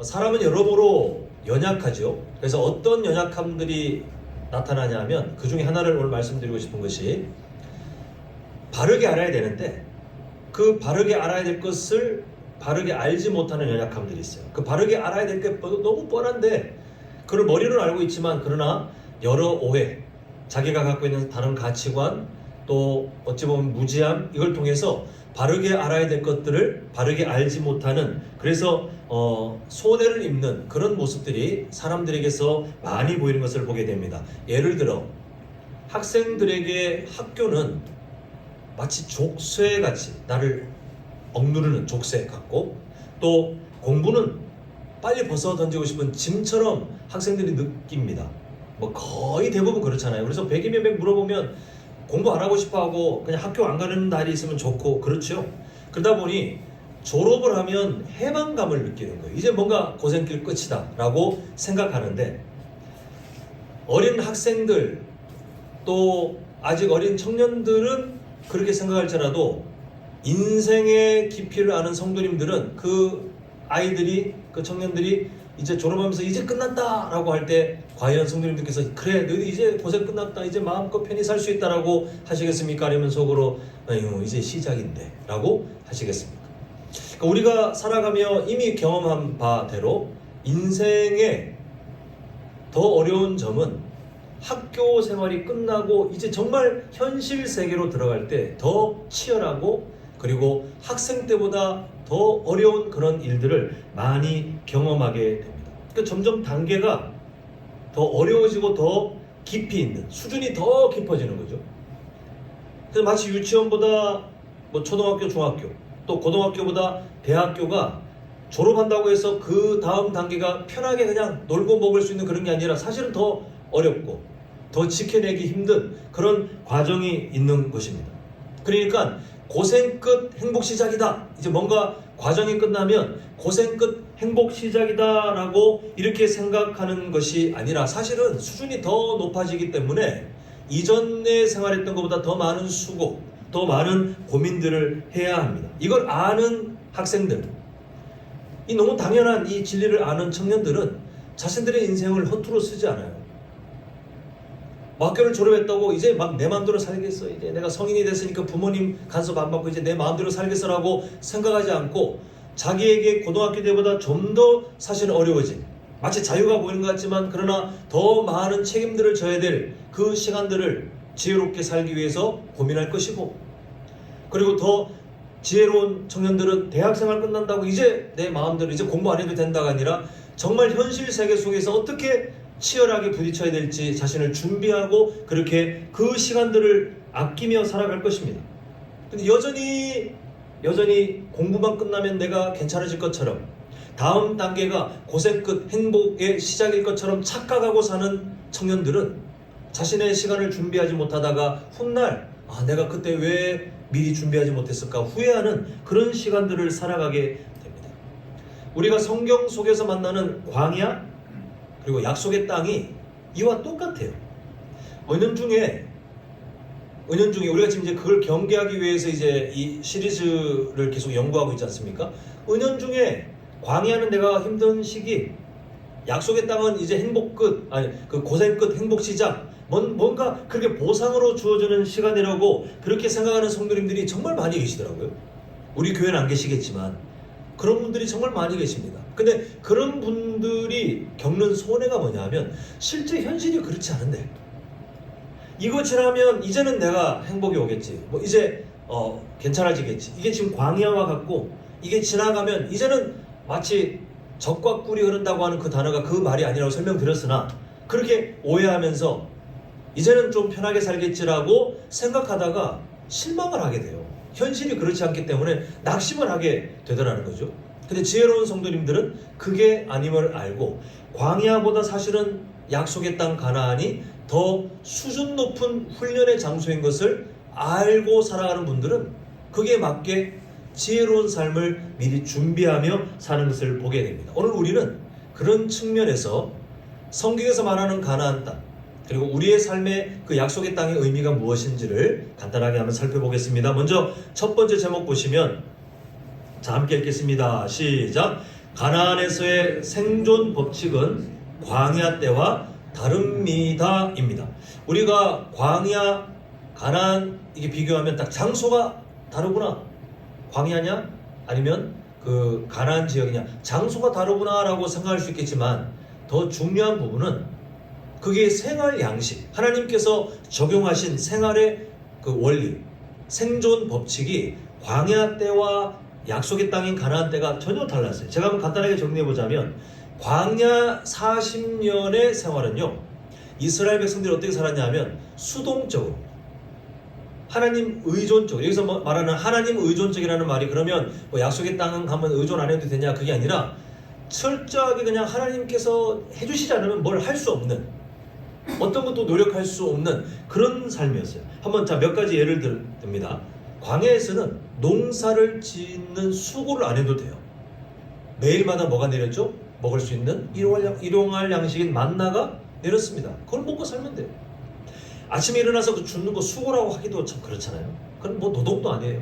사람은 여러모로 연약하죠. 그래서 어떤 연약함들이 나타나냐면 그 중에 하나를 오늘 말씀드리고 싶은 것이 바르게 알아야 되는데 그 바르게 알아야 될 것을 바르게 알지 못하는 연약함들이 있어요. 그 바르게 알아야 될 게 너무 뻔한데 그걸 머리로 알고 있지만 그러나 여러 오해, 자기가 갖고 있는 다른 가치관, 또 어찌 보면 무지함, 이걸 통해서 바르게 알아야 될 것들을 바르게 알지 못하는, 그래서 손해를 입는 그런 모습들이 사람들에게서 많이 보이는 것을 보게 됩니다. 예를 들어 학생들에게 학교는 마치 족쇄같이 나를 억누르는 족쇄 같고, 또 공부는 빨리 벗어 던지고 싶은 짐처럼 학생들이 느낍니다. 뭐 거의 대부분 그렇잖아요. 그래서 100이면 100 물어보면 공부 안 하고 싶어 하고 그냥 학교 안 가는 날이 있으면 좋고 그렇죠. 그러다 보니 졸업을 하면 해방감을 느끼는 거예요. 이제 뭔가 고생길 끝이다 라고 생각하는데, 어린 학생들 또 아직 어린 청년들은 그렇게 생각할지라도 인생의 깊이를 아는 성도님들은 그 아이들이, 그 청년들이 이제 졸업하면서 이제 끝났다 라고 할 때 과연 성도님들께서 그래 너희 이제 고생 끝났다 이제 마음껏 편히 살 수 있다 라고 하시겠습니까? 아니면 속으로 아유 이제 시작인데 라고 하시겠습니까? 그러니까 우리가 살아가며 이미 경험한 바대로 인생의 더 어려운 점은 학교 생활이 끝나고 이제 정말 현실 세계로 들어갈 때 더 치열하고, 그리고 학생 때보다 더 어려운 그런 일들을 많이 경험하게 됩니다. 그러니까 점점 단계가 더 어려워지고 더 깊이 있는, 수준이 더 깊어지는 거죠. 그래서 마치 유치원보다 뭐 초등학교, 중학교, 또 고등학교보다 대학교가 졸업한다고 해서 그 다음 단계가 편하게 그냥 놀고 먹을 수 있는 그런 게 아니라 사실은 더 어렵고 더 지켜내기 힘든 그런 과정이 있는 것입니다. 그러니까 고생 끝 행복 시작이다. 이제 뭔가 과정이 끝나면 고생 끝 행복 시작이다 라고 이렇게 생각하는 것이 아니라 사실은 수준이 더 높아지기 때문에 이전에 생활했던 것보다 더 많은 수고, 더 많은 고민들을 해야 합니다. 이걸 아는 학생들, 이 너무 당연한 이 진리를 아는 청년들은 자신들의 인생을 허투루 쓰지 않아요. 학교를 졸업했다고 이제 막 내 마음대로 살겠어, 이제 내가 성인이 됐으니까 부모님 간섭 안 받고 이제 내 마음대로 살겠어라고 생각하지 않고, 자기에게 고등학교 때보다 좀 더 사실 어려워진, 마치 자유가 보이는 것 같지만 그러나 더 많은 책임들을 져야 될 그 시간들을 지혜롭게 살기 위해서 고민할 것이고, 그리고 더 지혜로운 청년들은 대학생활 끝난다고 이제 내 마음대로 이제 공부 안 해도 된다가 아니라 정말 현실 세계 속에서 어떻게 치열하게 부딪혀야 될지 자신을 준비하고 그렇게 그 시간들을 아끼며 살아갈 것입니다. 근데 여전히 공부만 끝나면 내가 괜찮아질 것처럼, 다음 단계가 고생 끝 행복의 시작일 것처럼 착각하고 사는 청년들은 자신의 시간을 준비하지 못하다가 훗날 내가 그때 왜 미리 준비하지 못했을까 후회하는 그런 시간들을 살아가게 됩니다. 우리가 성경 속에서 만나는 광야 그리고 약속의 땅이 이와 똑같아요. 은연중에 우리가 지금 이제 그걸 경계하기 위해서 이제 이 시리즈를 계속 연구하고 있지 않습니까? 은연중에 광야는 내가 힘든 시기, 약속의 땅은 이제 행복 끝, 그 고생 끝 행복 시작, 뭔가 그렇게 보상으로 주어지는 시간이라고 그렇게 생각하는 성도님들이 정말 많이 계시더라고요. 우리 교회는 안 계시겠지만 그런 분들이 정말 많이 계십니다. 근데 그런 분들이 겪는 손해가 뭐냐 하면 실제 현실이 그렇지 않은데, 이거 지나면 이제는 내가 행복이 오겠지, 뭐 이제 괜찮아지겠지, 이게 지금 광야와 같고 이게 지나가면 이제는 마치 젖과 꿀이 흐른다고 하는 그 단어가 그 말이 아니라고 설명드렸으나 그렇게 오해하면서 이제는 좀 편하게 살겠지라고 생각하다가 실망을 하게 돼요. 현실이 그렇지 않기 때문에 낙심을 하게 되더라는 거죠. 근데 지혜로운 성도님들은 그게 아님을 알고 광야보다 사실은 약속의 땅 가나안이 더 수준 높은 훈련의 장소인 것을 알고 살아가는 분들은 그게 맞게 지혜로운 삶을 미리 준비하며 사는 것을 보게 됩니다. 오늘 우리는 그런 측면에서 성경에서 말하는 가나안 땅, 그리고 우리의 삶의 그 약속의 땅의 의미가 무엇인지를 간단하게 한번 살펴보겠습니다. 먼저 첫 번째 제목 보시면, 자 함께 읽겠습니다. 시작. 가나안에서의 생존 법칙은 광야 때와 다릅니다입니다. 우리가 광야, 가나안 이게 비교하면 딱 장소가 다르구나. 광야냐 아니면 그 가나안 지역이냐, 장소가 다르구나라고 생각할 수 있겠지만 더 중요한 부분은 그게 생활 양식, 하나님께서 적용하신 생활의 그 원리, 생존 법칙이 광야 때와 약속의 땅인 가나안 때가 전혀 달랐어요. 제가 한번 간단하게 정리해 보자면 광야 40년의 생활은요, 이스라엘 백성들이 어떻게 살았냐면 수동적으로, 하나님 의존적, 여기서 말하는 하나님 의존적이라는 말이 그러면 뭐 약속의 땅은 가면 의존 안 해도 되냐, 그게 아니라 철저하게 그냥 하나님께서 해주시지 않으면 뭘 할 수 없는, 어떤 것도 노력할 수 없는 그런 삶이었어요. 한번 몇 가지 예를 듭니다. 광야에서는 농사를 짓는 수고를 안 해도 돼요. 매일마다 뭐가 내렸죠? 먹을 수 있는 일용할 양식인 만나가 내렸습니다. 그걸 먹고 살면 돼요. 아침에 일어나서 그 줍는 거 수고라고 하기도 참 그렇잖아요. 그건 뭐 노동도 아니에요.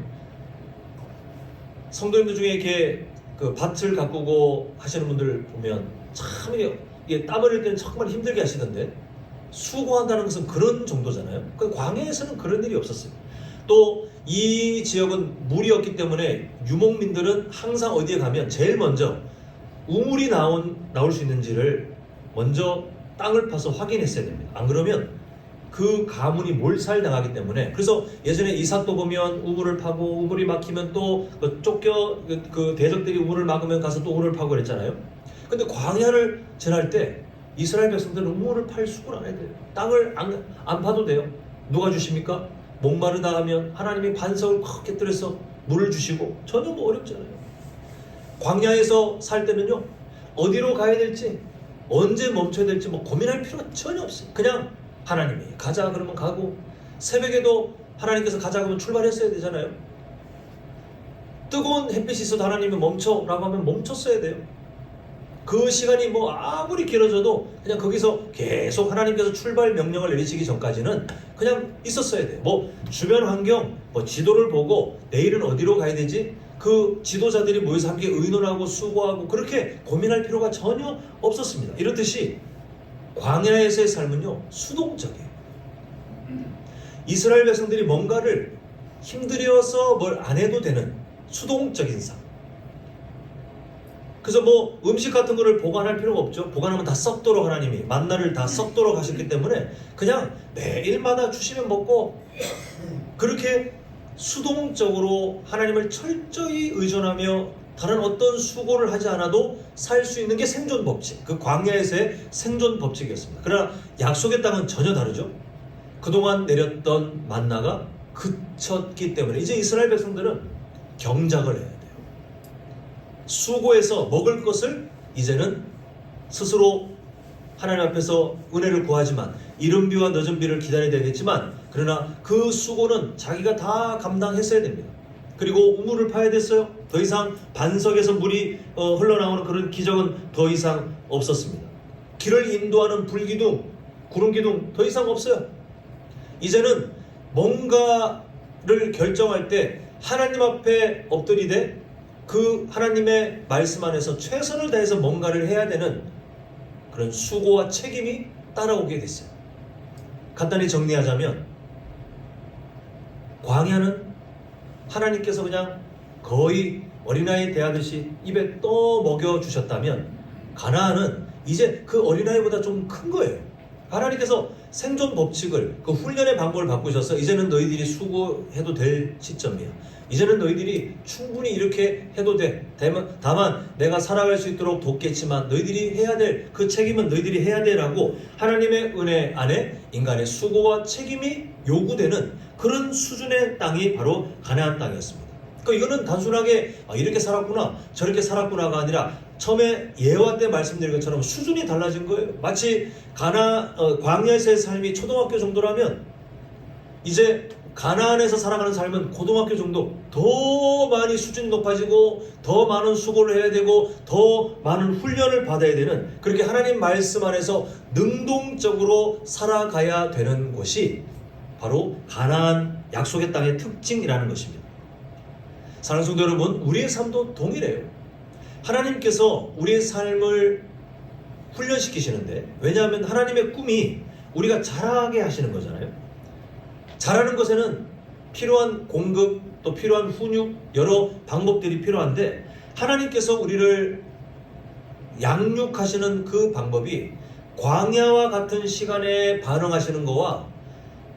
성도님들 중에 이렇게 그 밭을 가꾸고 하시는 분들 보면 참 이게 땀 흘릴 때는 정말 힘들게 하시던데, 수고한다는 것은 그런 정도잖아요. 그 광야에서는 그런 일이 없었어요. 또 이 지역은 물이 없기 때문에 유목민들은 항상 어디에 가면 제일 먼저 우물이 나올 수 있는지를 먼저 땅을 파서 확인했어야 됩니다. 안 그러면 그 가문이 몰살당하기 때문에. 그래서 예전에 이삭도 보면 우물을 파고 우물이 막히면 또 그 대적들이 우물을 막으면 가서 또 우물을 파고 그랬잖아요. 근데 광야를 지날 때 이스라엘 백성들은 우물을 팔 수고를 안 해야 돼요. 땅을 안 파도 돼요. 누가 주십니까? 목마르다 하면 하나님이 반석을 콱 깨뜨려서 물을 주시고, 전혀 뭐 어렵지 않아요. 광야에서 살 때는요, 어디로 가야 될지, 언제 멈춰야 될지 뭐 고민할 필요가 전혀 없어요. 그냥 하나님이 가자 그러면 가고, 새벽에도 하나님께서 가자 그러면 출발했어야 되잖아요. 뜨거운 햇빛이 있어도 하나님이 멈춰라고 하면 멈췄어야 돼요. 그 시간이 뭐 아무리 길어져도 그냥 거기서 계속 하나님께서 출발 명령을 내리시기 전까지는 그냥 있었어야 돼요. 뭐 주변 환경, 뭐 지도를 보고 내일은 어디로 가야 되지? 그 지도자들이 모여서 함께 의논하고 수고하고 그렇게 고민할 필요가 전혀 없었습니다. 이렇듯이 광야에서의 삶은요, 수동적이에요. 이스라엘 백성들이 뭔가를 힘들여서 뭘 안 해도 되는 수동적인 삶. 그래서 뭐 음식 같은 거를 보관할 필요가 없죠. 보관하면 다 썩도록 하나님이 만나를 다 썩도록 하셨기 때문에 그냥 매일마다 주시면 먹고, 그렇게 수동적으로 하나님을 철저히 의존하며 다른 어떤 수고를 하지 않아도 살 수 있는 게 생존 법칙, 그 광야에서의 생존 법칙이었습니다. 그러나 약속의 땅은 전혀 다르죠. 그동안 내렸던 만나가 그쳤기 때문에 이제 이스라엘 백성들은 경작을 해야 돼요. 수고해서 먹을 것을 이제는 스스로 하나님 앞에서 은혜를 구하지만, 이른 비와 늦은 비를 기다려야 되겠지만, 그러나 그 수고는 자기가 다 감당했어야 됩니다. 그리고 우물을 파야 됐어요. 더 이상 반석에서 물이 흘러나오는 그런 기적은 더 이상 없었습니다. 길을 인도하는 불기둥, 구름기둥 더 이상 없어요. 이제는 뭔가를 결정할 때 하나님 앞에 엎드리되 그 하나님의 말씀 안에서 최선을 다해서 뭔가를 해야 되는 그런 수고와 책임이 따라오게 됐어요. 간단히 정리하자면 광야는 하나님께서 그냥 거의 어린아이 대하듯이 입에 떠 먹여주셨다면, 가나안은 이제 그 어린아이보다 좀 큰 거예요. 하나님께서 생존 법칙을, 그 훈련의 방법을 바꾸셔서 이제는 너희들이 수고해도 될 시점이야. 이제는 너희들이 충분히 이렇게 해도 돼. 다만 내가 살아갈 수 있도록 돕겠지만 너희들이 해야 될 그 책임은 너희들이 해야 돼라고 하나님의 은혜 안에 인간의 수고와 책임이 요구되는 그런 수준의 땅이 바로 가나안 땅이었습니다. 그러니까 이거는 단순하게 이렇게 살았구나 저렇게 살았구나가 아니라 처음에 예화 때 말씀드린 것처럼 수준이 달라진 거예요. 마치 광야에서의 삶이 초등학교 정도라면 이제 가나안에서 살아가는 삶은 고등학교 정도, 더 많이 수준이 높아지고 더 많은 수고를 해야 되고 더 많은 훈련을 받아야 되는, 그렇게 하나님 말씀 안에서 능동적으로 살아가야 되는 것이 바로 가나안 약속의 땅의 특징이라는 것입니다. 사랑하는 성도 여러분, 우리의 삶도 동일해요. 하나님께서 우리의 삶을 훈련시키시는데, 왜냐하면 하나님의 꿈이 우리가 자라게 하시는 거잖아요. 자라는 것에는 필요한 공급, 또 필요한 훈육, 여러 방법들이 필요한데, 하나님께서 우리를 양육하시는 그 방법이 광야와 같은 시간에 반응하시는 것과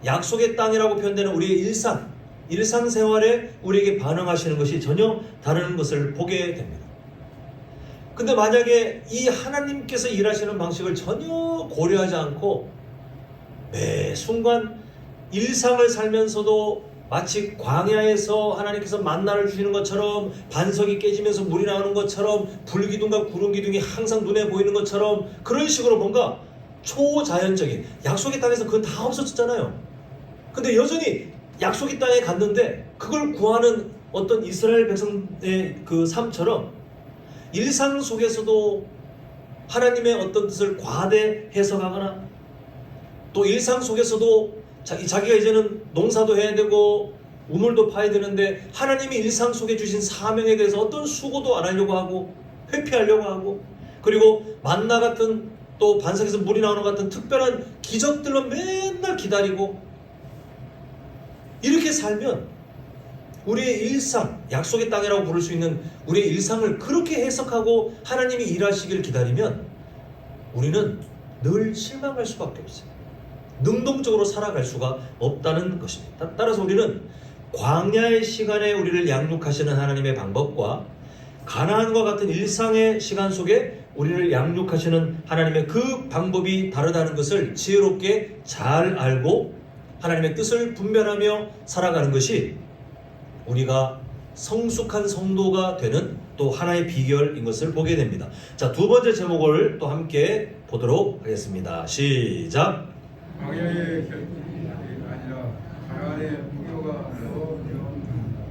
약속의 땅이라고 표현되는 우리의 일상생활에 우리에게 반응하시는 것이 전혀 다른 것을 보게 됩니다. 근데 만약에 이 하나님께서 일하시는 방식을 전혀 고려하지 않고 매 순간 일상을 살면서도 마치 광야에서 하나님께서 만나를 주시는 것처럼, 반석이 깨지면서 물이 나오는 것처럼, 불기둥과 구름기둥이 항상 눈에 보이는 것처럼, 그런 식으로 뭔가 초자연적인, 약속의 땅에서 그건 다 없어졌잖아요. 근데 여전히 약속의 땅에 갔는데 그걸 구하는 어떤 이스라엘 백성의 그 삶처럼 일상 속에서도 하나님의 어떤 뜻을 과대 해석하거나, 또 일상 속에서도 자기가 이제는 농사도 해야 되고 우물도 파야 되는데 하나님이 일상 속에 주신 사명에 대해서 어떤 수고도 안 하려고 하고 회피하려고 하고, 그리고 만나 같은, 또 반석에서 물이 나오는 것 같은 특별한 기적들로 맨날 기다리고, 이렇게 살면 우리의 일상, 약속의 땅이라고 부를 수 있는 우리의 일상을 그렇게 해석하고 하나님이 일하시길 기다리면 우리는 늘 실망할 수밖에 없어요. 능동적으로 살아갈 수가 없다는 것입니다. 따라서 우리는 광야의 시간에 우리를 양육하시는 하나님의 방법과 가나안과 같은 일상의 시간 속에 우리를 양육하시는 하나님의 그 방법이 다르다는 것을 지혜롭게 잘 알고 하나님의 뜻을 분별하며 살아가는 것이 우리가 성숙한 성도가 되는 또 하나의 비결인 것을 보게 됩니다. 자, 두 번째 제목을 또 함께 보도록 하겠습니다. 시작. 광야의 결핍이 아니라 가나안의 무교가 더 위험합니다.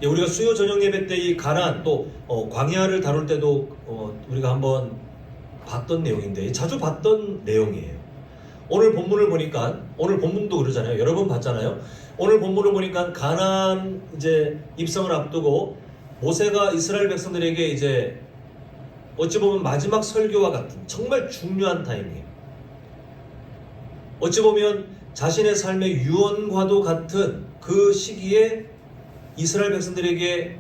예, 우리가 수요 저녁 예배 때 이 가나안 또 광야를 다룰 때도 우리가 한번 봤던 내용인데, 자주 봤던 내용이에요. 오늘 본문을 보니까, 오늘 본문도 그러잖아요. 여러 번 봤잖아요. 오늘 본문을 보니까 가나안 이제 입성을 앞두고 모세가 이스라엘 백성들에게 이제 어찌 보면 마지막 설교와 같은 정말 중요한 타임이에요. 어찌 보면 자신의 삶의 유언과도 같은 그 시기에 이스라엘 백성들에게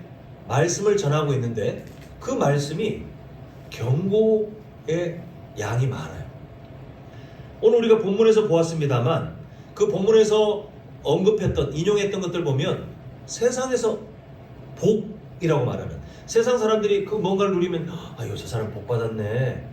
말씀을 전하고 있는데, 그 말씀이 경고의 양이 많아요. 오늘 우리가 본문에서 보았습니다만, 그 본문에서 언급했던, 인용했던 것들 보면 세상에서 복이라고 말하는, 세상 사람들이 그 뭔가를 누리면 아유 저 사람 복 받았네,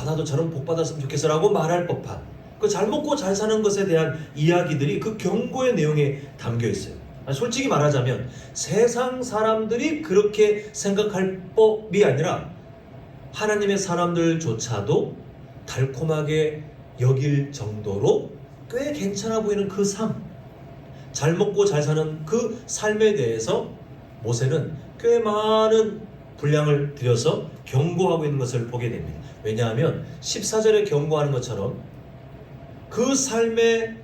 나도 저런 복 받았으면 좋겠어 라고 말할 법한 그 잘 먹고 잘 사는 것에 대한 이야기들이 그 경고의 내용에 담겨 있어요. 솔직히 말하자면 세상 사람들이 그렇게 생각할 법이 아니라 하나님의 사람들조차도 달콤하게 여길 정도로 꽤 괜찮아 보이는 그 삶, 잘 먹고 잘 사는 그 삶에 대해서 모세는 꽤 많은 분량을 들여서 경고하고 있는 것을 보게 됩니다. 왜냐하면 14절에 경고하는 것처럼 그 삶에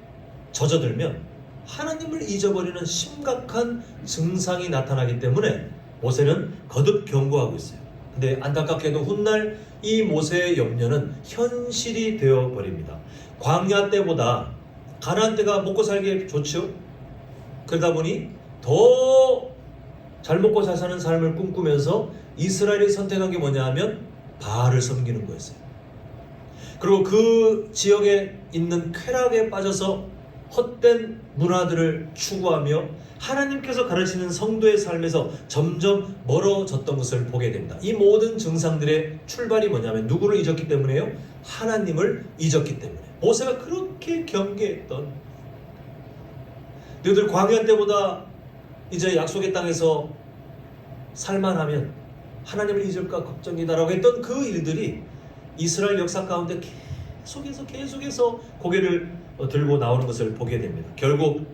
젖어들면 하나님을 잊어버리는 심각한 증상이 나타나기 때문에 모세는 거듭 경고하고 있어요. 근데 안타깝게도 훗날 이 모세의 염려는 현실이 되어버립니다. 광야 때보다 가나안 때가 먹고 살기 좋죠. 그러다 보니 더 잘 먹고 잘 사는 삶을 꿈꾸면서 이스라엘이 선택한 게 뭐냐 하면 바알을 섬기는 거였어요. 그리고 그 지역에 있는 쾌락에 빠져서 헛된 문화들을 추구하며 하나님께서 가르치는 성도의 삶에서 점점 멀어졌던 것을 보게 됩니다. 이 모든 증상들의 출발이 뭐냐면 누구를 잊었기 때문에요? 하나님을 잊었기 때문에. 모세가 그렇게 경계했던, 너희들 광야 때보다 이제 약속의 땅에서 살만하면 하나님을 잊을까 걱정이다라고 했던 그 일들이 이스라엘 역사 가운데 계속해서 고개를 들고 나오는 것을 보게 됩니다. 결국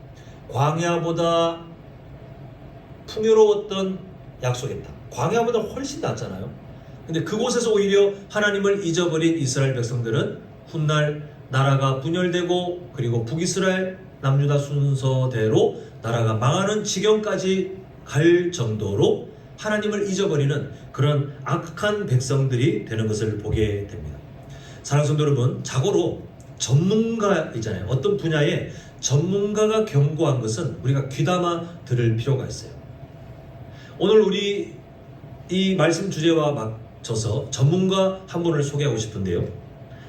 광야보다 풍요로웠던 약속의 땅, 광야보다 훨씬 낫잖아요. 근데 그곳에서 오히려 하나님을 잊어버린 이스라엘 백성들은 훗날 나라가 분열되고, 그리고 북이스라엘 남유다 순서대로 나라가 망하는 지경까지 갈 정도로 하나님을 잊어버리는 그런 악한 백성들이 되는 것을 보게 됩니다. 사랑하는 성도 여러분, 자고로 전문가 있잖아요. 어떤 분야에 전문가가 경고한 것은 우리가 귀담아 들을 필요가 있어요. 오늘 우리 이 말씀 주제와 맞춰서 전문가 한 분을 소개하고 싶은데요.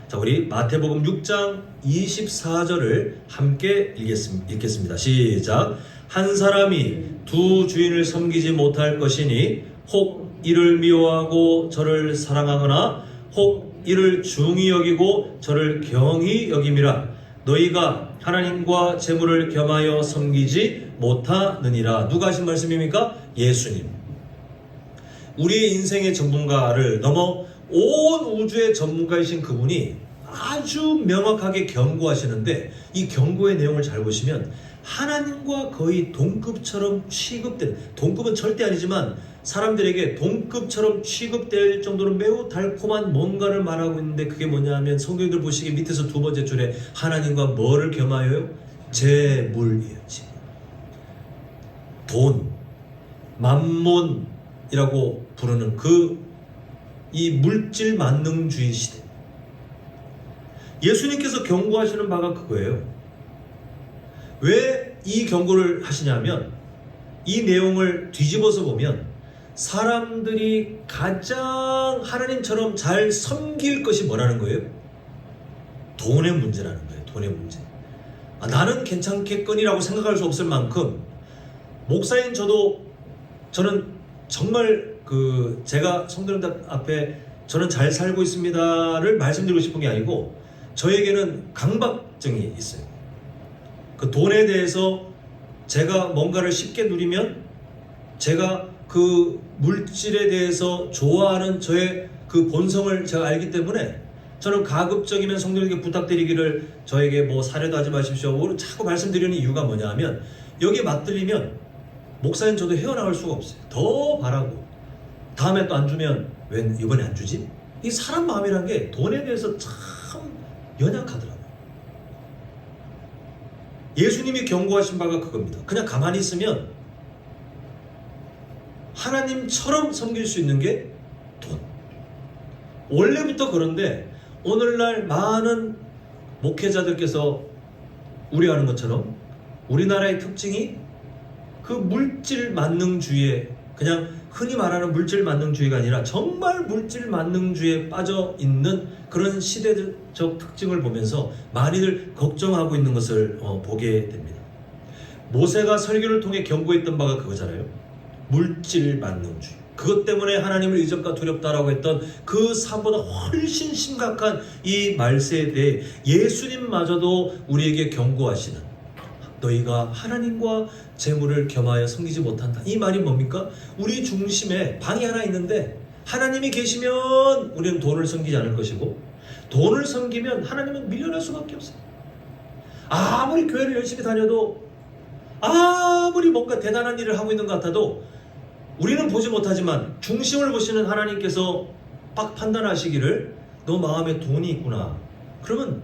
자, 우리 마태복음 6장 24절을 함께 읽겠습니다. 시작. 한 사람이 두 주인을 섬기지 못할 것이니 혹 이를 미워하고 저를 사랑하거나 혹 이를 중히 여기고 저를 경히 여김이라. 너희가 하나님과 재물을 겸하여 섬기지 못하느니라. 누가 하신 말씀입니까? 예수님. 우리의 인생의 전문가를 넘어 온 우주의 전문가이신 그분이 아주 명확하게 경고하시는데, 이 경고의 내용을 잘 보시면 하나님과 거의 동급처럼 취급된, 동급은 절대 아니지만 사람들에게 동급처럼 취급될 정도로 매우 달콤한 뭔가를 말하고 있는데, 그게 뭐냐 하면 성경들 보시기에 밑에서 두 번째 줄에 하나님과 뭐를 겸하여요? 재물이에요. 재물. 돈, 만몬이라고 부르는 이 물질 만능주의 시대. 예수님께서 경고하시는 바가 그거예요. 왜 이 경고를 하시냐면, 이 내용을 뒤집어서 보면 사람들이 가장 하나님처럼 잘 섬길 것이 뭐라는 거예요? 돈의 문제라는 거예요. 돈의 문제. 나는 괜찮겠거니라고 생각할 수 없을 만큼, 목사인 저는 정말 제가 성도님들 앞에 저는 잘 살고 있습니다를 말씀드리고 싶은 게 아니고, 저에게는 강박증이 있어요. 그 돈에 대해서 제가 뭔가를 쉽게 누리면, 제가 그 물질에 대해서 좋아하는 저의 그 본성을 제가 알기 때문에, 저는 가급적이면 성도님께 부탁드리기를, 저에게 뭐 사례도 하지 마십시오 자꾸 말씀드리는 이유가 뭐냐 하면, 여기에 맞들리면 목사인 저도 헤어나올 수가 없어요. 더 바라고 다음에 또 안 주면 왜 이번에 안 주지? 이 사람 마음이란 게 돈에 대해서 참 연약하더라고요. 예수님이 경고하신 바가 그겁니다. 그냥 가만히 있으면 하나님처럼 섬길 수 있는 게 돈. 원래부터 그런데 오늘날 많은 목회자들께서 우려하는 것처럼 우리나라의 특징이 그 물질 만능주의에, 그냥 흔히 말하는 물질 만능주의가 아니라 정말 물질 만능주의에 빠져 있는 그런 시대적 특징을 보면서 많이들 걱정하고 있는 것을 보게 됩니다. 모세가 설교를 통해 경고했던 바가 그거잖아요. 물질 만능주의. 그것 때문에 하나님을 의적과 두렵다라고 했던 그 사보다 훨씬 심각한 이 말세에 대해 예수님마저도 우리에게 경고하시는, 너희가 하나님과 재물을 겸하여 섬기지 못한다. 이 말이 뭡니까? 우리 중심에 방이 하나 있는데, 하나님이 계시면 우리는 돈을 섬기지 않을 것이고, 돈을 섬기면 하나님은 밀려날 수밖에 없어요. 아무리 교회를 열심히 다녀도, 아무리 뭔가 대단한 일을 하고 있는 것 같아도, 우리는 보지 못하지만 중심을 보시는 하나님께서 딱 판단하시기를, 너 마음에 돈이 있구나. 그러면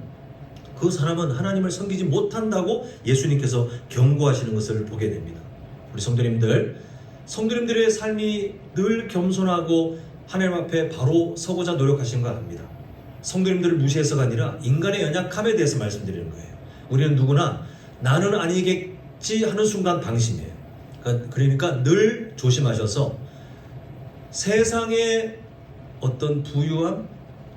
그 사람은 하나님을 섬기지 못한다고 예수님께서 경고하시는 것을 보게 됩니다. 우리 성도님들의 삶이 늘 겸손하고 하나님 앞에 바로 서고자 노력하시는 거 압니다. 성도님들을 무시해서가 아니라 인간의 연약함에 대해서 말씀드리는 거예요. 우리는 누구나 나는 아니겠지 하는 순간 방심해요. 그러니까 늘 조심하셔서 세상의 어떤 부유함,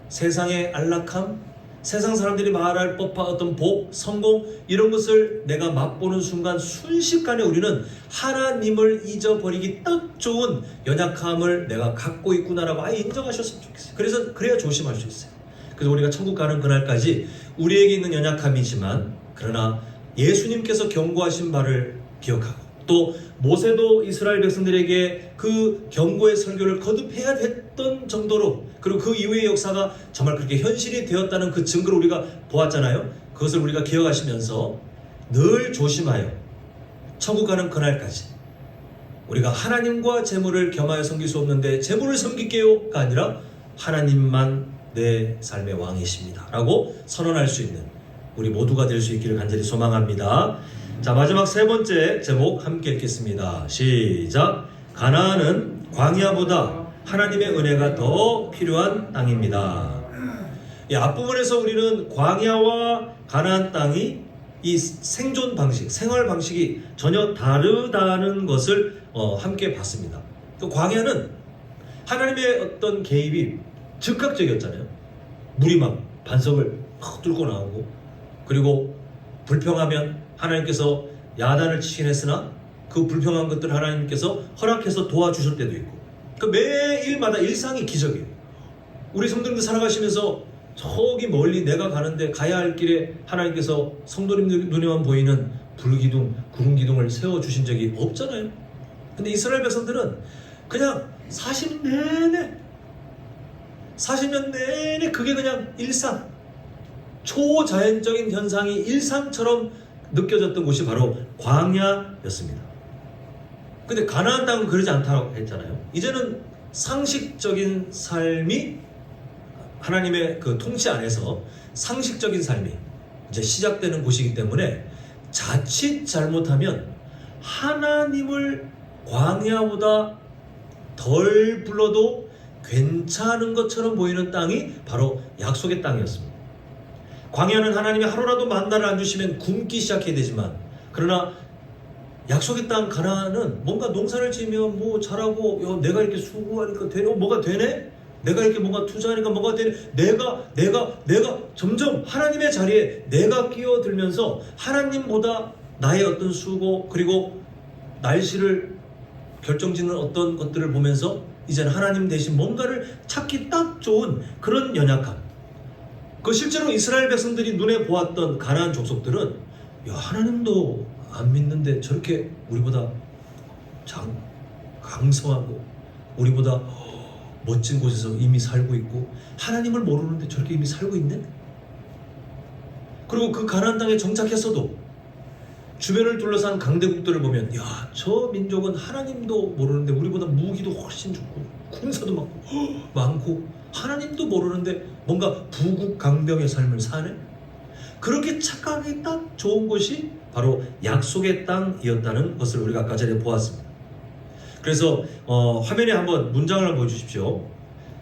세상의 안락함, 세상 사람들이 말할 법한 어떤 복, 성공, 이런 것을 내가 맛보는 순간 순식간에 우리는 하나님을 잊어버리기 딱 좋은 연약함을 내가 갖고 있구나라고 아예 인정하셨으면 좋겠어요. 그래야 조심할 수 있어요. 그래서 우리가 천국 가는 그날까지 우리에게 있는 연약함이지만, 그러나 예수님께서 경고하신 바를 기억하고, 또 모세도 이스라엘 백성들에게 그 경고의 설교를 거듭해야 했던 정도로, 그리고 그 이후의 역사가 정말 그렇게 현실이 되었다는 그 증거를 우리가 보았잖아요. 그것을 우리가 기억하시면서 늘 조심하여 천국 가는 그날까지 우리가 하나님과 재물을 겸하여 섬길 수 없는데 재물을 섬길게요가 아니라 하나님만 내 삶의 왕이십니다 라고 선언할 수 있는 우리 모두가 될 수 있기를 간절히 소망합니다. 자, 마지막 세 번째 제목 함께 읽겠습니다. 시작. 가나안은 광야보다 하나님의 은혜가 더 필요한 땅입니다. 이 앞부분에서 우리는 광야와 가나안 땅이 이 생존 방식, 생활 방식이 전혀 다르다는 것을 함께 봤습니다. 그 광야는 하나님의 어떤 개입이 즉각적이었잖아요. 물이 막 반석을 뚫고 나오고, 그리고 불평하면 하나님께서 야단을 치긴 했으나 그 불평한 것들 하나님께서 허락해서 도와주실 때도 있고, 그 매일마다 일상이 기적이에요. 우리 성도님들 살아가시면서 저기 멀리 내가 가는데 가야 할 길에 하나님께서 성도님들 눈에만 보이는 불기둥, 구름기둥을 세워주신 적이 없잖아요. 근데 이스라엘 백성들은 그냥 40년 내내 그게 그냥 일상, 초자연적인 현상이 일상처럼 느껴졌던 곳이 바로 광야였습니다. 근데 가나안 땅은 그러지 않다고 했잖아요. 이제는 상식적인 삶이 하나님의 그 통치 안에서 상식적인 삶이 이제 시작되는 곳이기 때문에 자칫 잘못하면 하나님을 광야보다 덜 불러도 괜찮은 것처럼 보이는 땅이 바로 약속의 땅이었습니다. 광야는 하나님이 하루라도 만나를 안 주시면 굶기 시작해야 되지만, 그러나 약속의 땅 가나안은 뭔가 농사를 지으면 뭐 잘하고, 내가 이렇게 수고하니까 되네, 뭐가 되네? 내가 이렇게 뭔가 투자하니까 뭐가 되네? 내가 점점 하나님의 자리에 내가 끼어들면서 하나님보다 나의 어떤 수고, 그리고 날씨를 결정짓는 어떤 것들을 보면서 이제는 하나님 대신 뭔가를 찾기 딱 좋은 그런 연약함. 그 실제로 이스라엘 백성들이 눈에 보았던 가나안 족속들은, 야, 하나님도 안 믿는데 저렇게 우리보다 강성하고 우리보다 멋진 곳에서 이미 살고 있고, 하나님을 모르는데 저렇게 이미 살고 있네? 그리고 그 가나안 땅에 정착했어도 주변을 둘러싼 강대국들을 보면, 야, 저 민족은 하나님도 모르는데 우리보다 무기도 훨씬 좋고 군사도 많고 하나님도 모르는데 뭔가 부국강병의 삶을 사네? 그렇게 착각이 딱 좋은 것이 바로 약속의 땅이었다는 것을 우리가 아까 전에 보았습니다. 그래서 화면에 한번 문장을 한번 보여주십시오.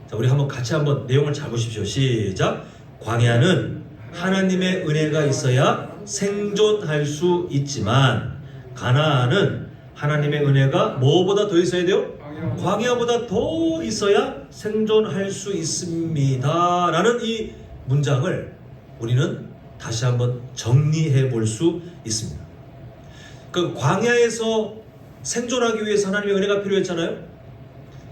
자, 우리 한번 같이 한번 내용을 잘 보십시오. 시작. 광야는 하나님의 은혜가 있어야 생존할 수 있지만, 가나안은 하나님의 은혜가 뭐보다 더 있어야 돼요? 광야보다 더 있어야 생존할 수 있습니다 라는 이 문장을 우리는 다시 한번 정리해 볼 수 있습니다. 그 광야에서 생존하기 위해서 하나님의 은혜가 필요했잖아요.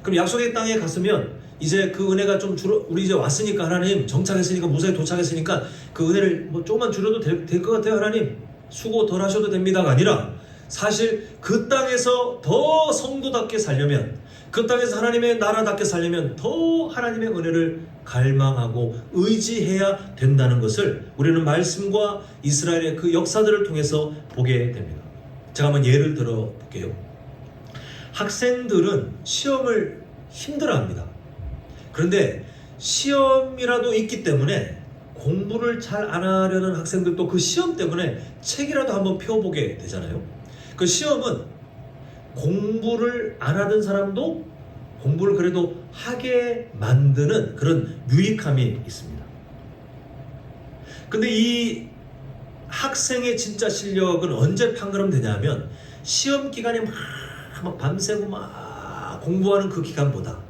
그럼 약속의 땅에 갔으면 이제 그 은혜가 좀 줄어, 우리 이제 왔으니까 하나님 정착했으니까 무사히 도착했으니까 그 은혜를 뭐 조금만 줄여도 될 것 같아요. 하나님 수고 덜 하셔도 됩니다가 아니라, 사실 그 땅에서 더 성도답게 살려면, 그 땅에서 하나님의 나라답게 살려면 더 하나님의 은혜를 갈망하고 의지해야 된다는 것을 우리는 말씀과 이스라엘의 그 역사들을 통해서 보게 됩니다. 제가 한번 예를 들어 볼게요. 학생들은 시험을 힘들어합니다. 그런데 시험이라도 있기 때문에 공부를 잘 안 하려는 학생들도 그 시험 때문에 책이라도 한번 펴보게 되잖아요. 그 시험은 공부를 안 하던 사람도 공부를 그래도 하게 만드는 그런 유익함이 있습니다. 근데 이 학생의 진짜 실력은 언제 판가름되냐면, 시험 기간에 막 밤새고 막 공부하는 그 기간보다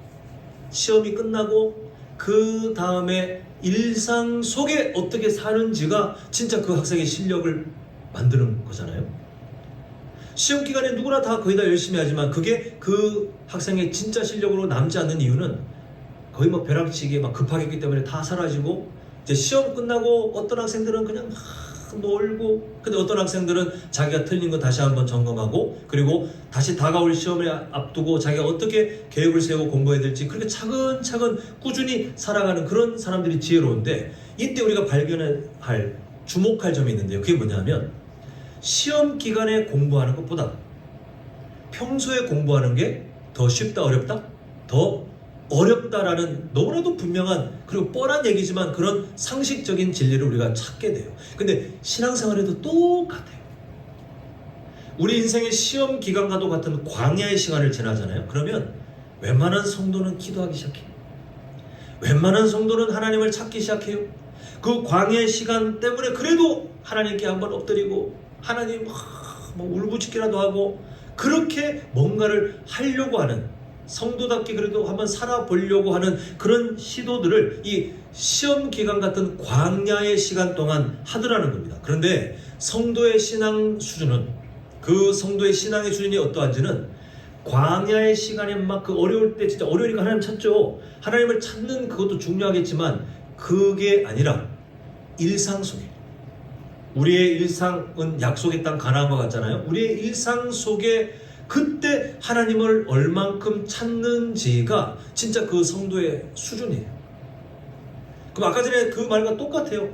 시험이 끝나고 그 다음에 일상 속에 어떻게 사는지가 진짜 그 학생의 실력을 만드는 거잖아요. 시험 기간에 누구나 다 거의 다 열심히 하지만 그게 그 학생의 진짜 실력으로 남지 않는 이유는 거의 뭐 벼락치기에 막 급하게 했기 때문에 다 사라지고, 이제 시험 끝나고 어떤 학생들은 그냥 막 놀고, 근데 어떤 학생들은 자기가 틀린 거 다시 한번 점검하고, 그리고 다시 다가올 시험을 앞두고 자기가 어떻게 계획을 세우고 공부해야 될지 그렇게 차근차근 꾸준히 살아가는 그런 사람들이 지혜로운데, 이때 우리가 발견할 주목할 점이 있는데요. 그게 뭐냐면, 시험 기간에 공부하는 것보다 평소에 공부하는 게 더 쉽다, 어렵다? 더 어렵다라는 너무나도 분명한 그리고 뻔한 얘기지만 그런 상식적인 진리를 우리가 찾게 돼요. 근데 신앙생활에도 똑같아요. 우리 인생의 시험 기간과도 같은 광야의 시간을 지나잖아요. 그러면 웬만한 성도는 기도하기 시작해요. 웬만한 성도는 하나님을 찾기 시작해요. 그 광야의 시간 때문에 그래도 하나님께 한번 엎드리고 하나님 뭐 울부짖기라도 하고 그렇게 뭔가를 하려고 하는, 성도답게 그래도 한번 살아보려고 하는 그런 시도들을 이 시험 기간 같은 광야의 시간 동안 하더라는 겁니다. 그런데 성도의 신앙 수준은, 그 성도의 신앙의 수준이 어떠한지는 광야의 시간에 막 그 어려울 때 진짜 어려우니까 하나님 찾죠. 하나님을 찾는 그것도 중요하겠지만 그게 아니라 일상 속에, 우리의 일상은 약속의 땅 가나안과 같잖아요. 우리의 일상 속에 그때 하나님을 얼만큼 찾는지가 진짜 그 성도의 수준이에요. 그럼 아까 전에 그 말과 똑같아요.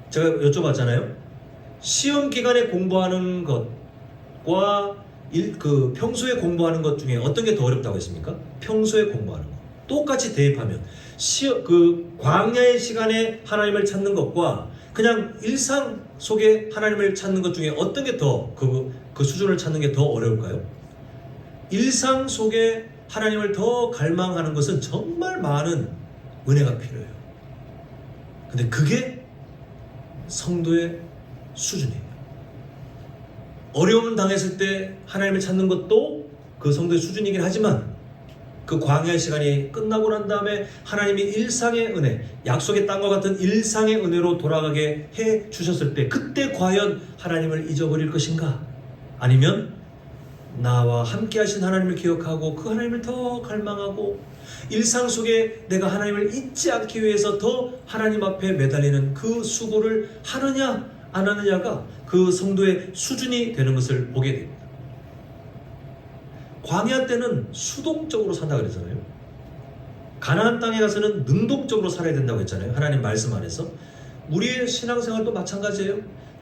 제가 여쭤봤잖아요. 시험 기간에 공부하는 것과 평소에 공부하는 것 중에 어떤 게 더 어렵다고 했습니까? 평소에 공부하는 것. 똑같이 대입하면 그 광야의 시간에 하나님을 찾는 것과 그냥 일상 속에 하나님을 찾는 것 중에 어떤 게 더 그 수준을 찾는 게 더 어려울까요? 일상 속에 하나님을 더 갈망하는 것은 정말 많은 은혜가 필요해요. 근데 그게 성도의 수준이에요. 어려움 당했을 때 하나님을 찾는 것도 그 성도의 수준이긴 하지만 그 광야의 시간이 끝나고 난 다음에 하나님이 일상의 은혜, 약속의 땅과 같은 일상의 은혜로 돌아가게 해 주셨을 때 그때 과연 하나님을 잊어버릴 것인가? 아니면 나와 함께 하신 하나님을 기억하고 그 하나님을 더 갈망하고 일상 속에 내가 하나님을 잊지 않기 위해서 더 하나님 앞에 매달리는 그 수고를 하느냐 안 하느냐가 그 성도의 수준이 되는 것을 보게 됩니다. 광야 때는 수동적으로 산다 그랬잖아요. 가나안 땅에 가서는 능동적으로 살아야 된다고 했잖아요. 하나님 말씀 안에서. 우리의 신앙생활도 마찬가지예요.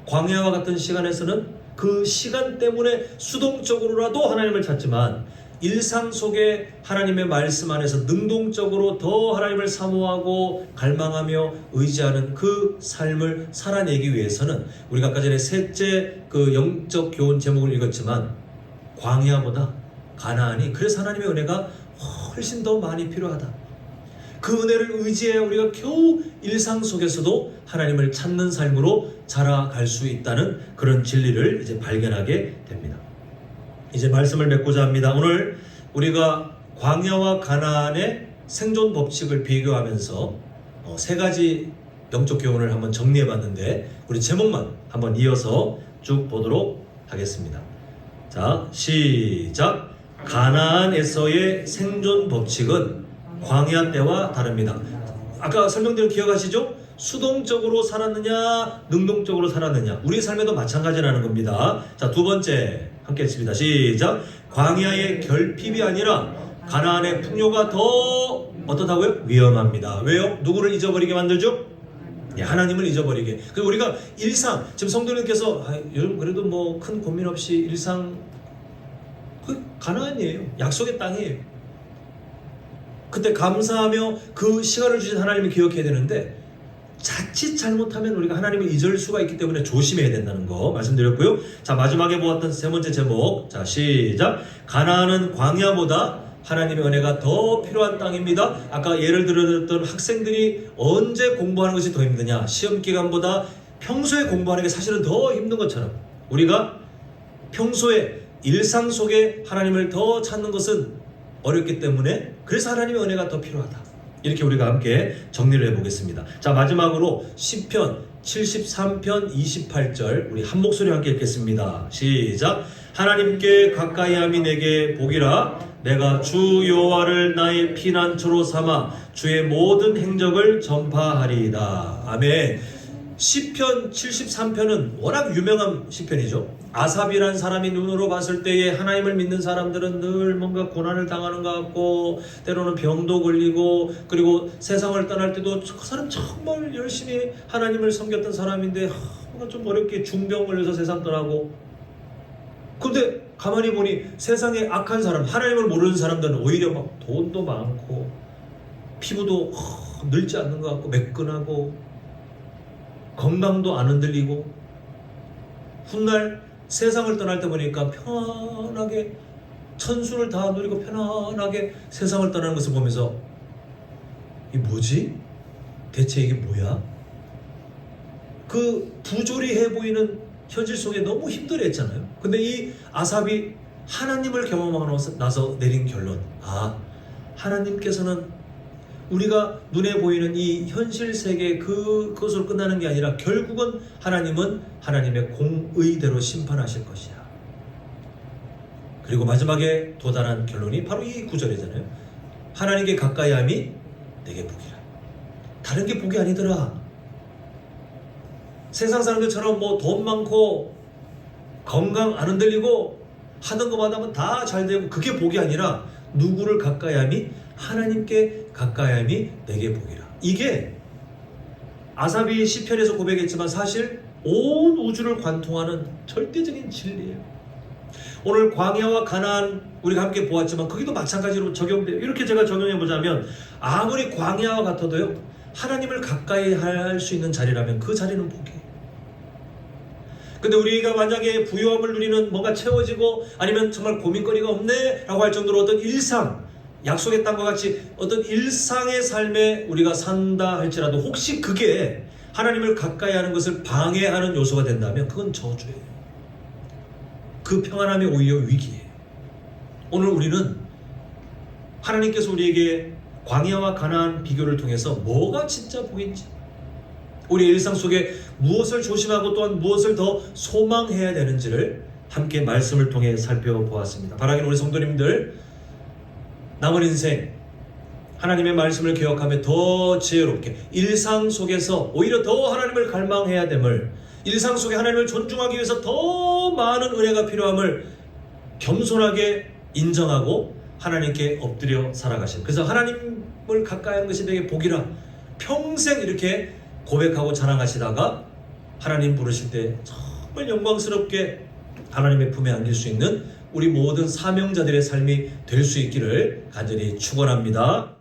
광야와 같은 시간에서는 그 시간 때문에 수동적으로라도 하나님을 찾지만 일상 속에 하나님의 말씀 안에서 능동적으로 더 하나님을 사모하고 갈망하며 의지하는 그 삶을 살아내기 위해서는 우리가 아까 전에 셋째 그 영적 교훈 제목을 읽었지만 광야보다 가나안이, 그래서 하나님의 은혜가 훨씬 더 많이 필요하다. 그 은혜를 의지해 우리가 겨우 일상 속에서도 하나님을 찾는 삶으로 자라갈 수 있다는 그런 진리를 이제 발견하게 됩니다. 이제 말씀을 맺고자 합니다. 오늘 우리가 광야와 가나안의 생존 법칙을 비교하면서 세 가지 영적 교훈을 한번 정리해 봤는데 우리 제목만 한번 이어서 쭉 보도록 하겠습니다. 자, 시작. 가나안에서의 생존 법칙은 광야 때와 다릅니다. 아까 설명드린 기억하시죠? 수동적으로 살았느냐 능동적으로 살았느냐, 우리 삶에도 마찬가지라는 겁니다. 자, 두 번째 함께 했습니다. 시작. 광야의 결핍이 아니라 가나안의 풍요가 더 어떻다고요? 위험합니다. 왜요? 누구를 잊어버리게 만들죠? 하나님을 잊어버리게. 그리고 우리가 일상, 지금 성도님께서 요즘 그래도 뭐 큰 고민 없이 일상, 그 가나안이에요. 약속의 땅이에요. 그때 감사하며 그 시간을 주신 하나님을 기억해야 되는데 자칫 잘못하면 우리가 하나님을 잊을 수가 있기 때문에 조심해야 된다는 거 말씀드렸고요. 자, 마지막에 보았던 세 번째 제목. 자, 시작. 가나안은 광야보다 하나님의 은혜가 더 필요한 땅입니다. 아까 예를 들었던 학생들이 언제 공부하는 것이 더 힘드냐, 시험 기간보다 평소에 공부하는 게 사실은 더 힘든 것처럼 우리가 평소에 일상 속에 하나님을 더 찾는 것은 어렵기 때문에 그래서 하나님의 은혜가 더 필요하다. 이렇게 우리가 함께 정리를 해보겠습니다. 자, 마지막으로 시편 73편 28절 우리 한 목소리 함께 읽겠습니다. 시작. 하나님께 가까이함이 내게 복이라. 내가 주 여호와를 나의 피난처로 삼아 주의 모든 행적을 전파하리이다. 아멘. 시편 73편은 워낙 유명한 시편이죠. 아삽이란 사람이 눈으로 봤을 때에 하나님을 믿는 사람들은 늘 뭔가 고난을 당하는 것 같고 때로는 병도 걸리고 그리고 세상을 떠날 때도 그 사람 정말 열심히 하나님을 섬겼던 사람인데 뭔가 좀 어렵게 중병 걸려서 세상 떠나고, 근데 가만히 보니 세상에 악한 사람, 하나님을 모르는 사람들은 오히려 막 돈도 많고 피부도 늙지 않는 것 같고 매끈하고 건강도 안 흔들리고 훗날 세상을 떠날 때 보니까 편하게 천수를 다 누리고 편안하게 세상을 떠나는 것을 보면서 이 뭐지? 대체 이게 뭐야? 그 부조리해 보이는 현실 속에 너무 힘들어했잖아요. 근데 이 아삽이 하나님을 경험하고 나서 내린 결론, 하나님께서는 우리가 눈에 보이는 이 현실 세계 그것으로 끝나는 게 아니라 결국은 하나님은 하나님의 공의대로 심판하실 것이야. 그리고 마지막에 도달한 결론이 바로 이 구절이잖아요. 하나님께 가까이 함이 내게 복이라. 다른 게 복이 아니더라. 세상 사람들처럼 뭐 돈 많고 건강 안 흔들리고 하던 것마다 하면 다 잘 되고 그게 복이 아니라 누구를 가까이 함이 하나님께 가까이 함이 내게 복이라. 이게 아삽이 시편에서 고백했지만 사실 온 우주를 관통하는 절대적인 진리예요. 오늘 광야와 가나안 우리가 함께 보았지만 거기도 마찬가지로 적용돼요. 이렇게 제가 적용해 보자면 아무리 광야와 같아도요, 하나님을 가까이 할 수 있는 자리라면 그 자리는 복이에요. 근데 우리가 만약에 부유함을 누리는 뭔가 채워지고 아니면 정말 고민거리가 없네 라고 할 정도로 어떤 일상, 약속의 땅과 같이 어떤 일상의 삶에 우리가 산다 할지라도 혹시 그게 하나님을 가까이 하는 것을 방해하는 요소가 된다면 그건 저주예요. 그 평안함이 오히려 위기예요. 오늘 우리는 하나님께서 우리에게 광야와 가나안 비교를 통해서 뭐가 진짜 복인지, 우리 일상 속에 무엇을 조심하고 또한 무엇을 더 소망해야 되는지를 함께 말씀을 통해 살펴보았습니다. 바라기는 우리 성도님들 남은 인생 하나님의 말씀을 기억하며 더 지혜롭게 일상 속에서 오히려 더 하나님을 갈망해야 됨을, 일상 속에 하나님을 존중하기 위해서 더 많은 은혜가 필요함을 겸손하게 인정하고 하나님께 엎드려 살아가신, 그래서 하나님을 가까이 하는 것이 내게 복이라 평생 이렇게 고백하고 자랑하시다가 하나님 부르실 때 정말 영광스럽게 하나님의 품에 안길 수 있는 우리 모든 사명자들의 삶이 될 수 있기를 간절히 축원합니다.